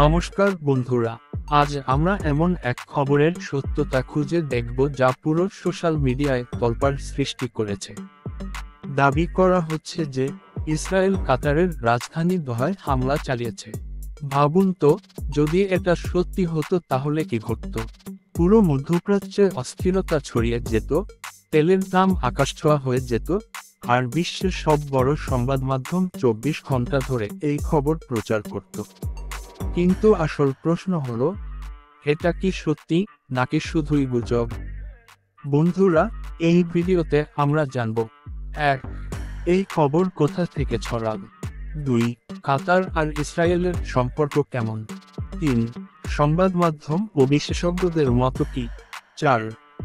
নমস্কার বন্ধুরা, আজ আমরা এমন এক খবরের সত্যতা খুঁজে দেখব যা পুরো সোশ্যাল মিডিয়ায় তোলপাড় সৃষ্টি করেছে। দাবি করা হচ্ছে যে ইসরায়েল কাতারের রাজধানী দোহায় হামলা চালিয়েছে। ভাবুন তো, যদি এটা সত্যি হতো তাহলে কি ঘটতো? পুরো মধ্যপ্রাচ্যে অস্থিরতা ছড়িয়ে যেত, তেলের দাম আকাশছোঁয়া হয়ে যেত, আর বিশ্বের সব বড় সংবাদ মাধ্যম 24 ঘন্টা ধরে এই খবর প্রচার করত। কিন্তু আসল প্রশ্ন হলো, এটা কি সত্যি নাকি শুধুই গুজব? বন্ধুরা, এই ভিডিওতে আমরা জানব: 1. এই খবর কোথা থেকে ছড়াল? 2. কাতার আর ইসরায়েলের সম্পর্ক কেমন? 3. সংবাদ মাধ্যম ও বিশেষজ্ঞদের মত কি? 4.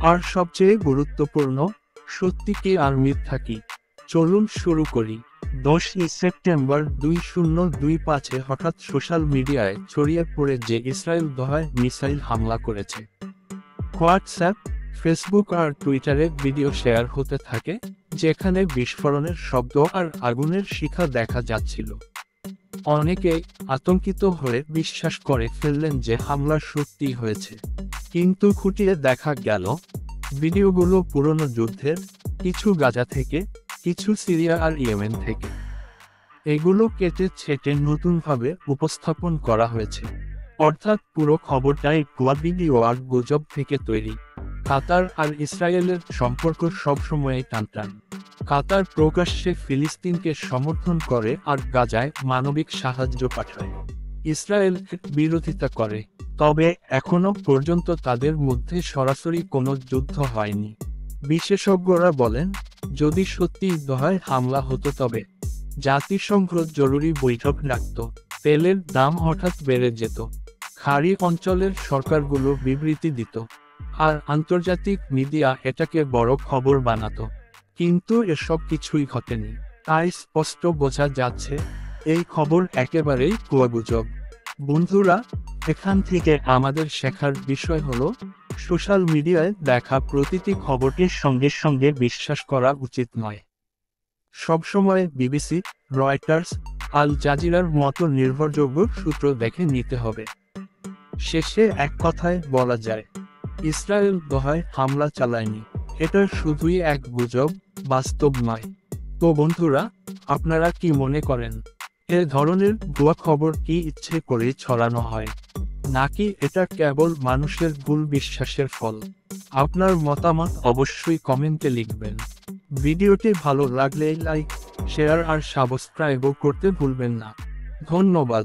আর সবচেয়ে গুরুত্বপূর্ণ, সত্যি কি আর মিথ্যা কি? চলুন শুরু করি। 10 সেপ্টেম্বর 2025 হঠাৎ সোশ্যাল মিডিয়ায় ছড়িয়ে পড়ে যে ইসরায়েল দোহায় মিসাইল হামলা করেছে। হোয়াটসঅ্যাপ, ফেসবুক আর টুইটারে ভিডিও শেয়ার হতে থাকে, যেখানে বিস্ফোরণের শব্দ আর আগুনের শিখা দেখা যাচ্ছিল। অনেকে আতঙ্কিত হয়ে বিশ্বাস করে ফেললেন যে হামলা সত্যি হয়েছে। কিন্তু খুঁটিয়ে দেখা গেল, ভিডিওগুলো পুরনো যুদ্ধের, কিছু গাজা থেকে, কিছু সিরিয়া আর ইয়েমেন থেকে। এগুলো কেটে ছেটে নতুনভাবে উপস্থাপন করা হয়েছে। অর্থাৎ পুরো খবরটাই ভুয়া ভিডিও আর গুজব থেকে তৈরি। কাতার আর ইসরায়েলের সম্পর্ক সবসময়ই টানটান। কাতার প্রকাশ্যে ফিলিস্তিনকে সমর্থন করে আর গাজায় মানবিক সাহায্য পাঠায়। ইসরায়েল বিরোধিতা করে, তবে এখনো পর্যন্ত তাদের মধ্যে সরাসরি কোনো যুদ্ধ হয়নি। বিশেষজ্ঞরা বলেন, যদি সত্যি দোহায় হামলা হতো তবে জাতিসংঘ জরুরি বৈঠক ডাকত, তেলের দাম হঠাৎ বেড়ে যেত, খাড়ি অঞ্চলের সরকারগুলো বিবৃতি দিত, আর আন্তর্জাতিক মিডিয়া এটাকে বড় খবর বানাতো। কিন্তু এসব কিছুই ঘটেনি। তাই স্পষ্ট বোঝা যাচ্ছে, এই খবর একেবারেই গুজব। বন্ধুরা, এখান থেকে আমাদের শেখার বিষয় হলো, সোশ্যাল মিডিয়ায় দেখা প্রতিটি খবরটির সঙ্গে সঙ্গে বিশ্বাস করা উচিত নয়। সবসময় বিবিসি, রয়টার্স, আল জাজিরার মতো নির্ভরযোগ্য সূত্র দেখে নিতে হবে। শেষে এক কথায় বলা যায়, ইসরায়েল দোহায় হামলা চালায়নি। এটা শুধুই এক গুজব, বাস্তব নয়। তো বন্ধুরা, আপনারা কি মনে করেন? এ ধরনের ভুয়া খবর কি ইচ্ছে করে ছড়ানো হয়, নাকি এটা কেবল মানুষের ভুল বিশ্বাসের ফল? আপনার মতামত অবশ্যই কমেন্টে লিখবেন। ভিডিওটি ভালো লাগলে লাইক, শেয়ার আর সাবস্ক্রাইবও করতে ভুলবেন না। ধন্যবাদ।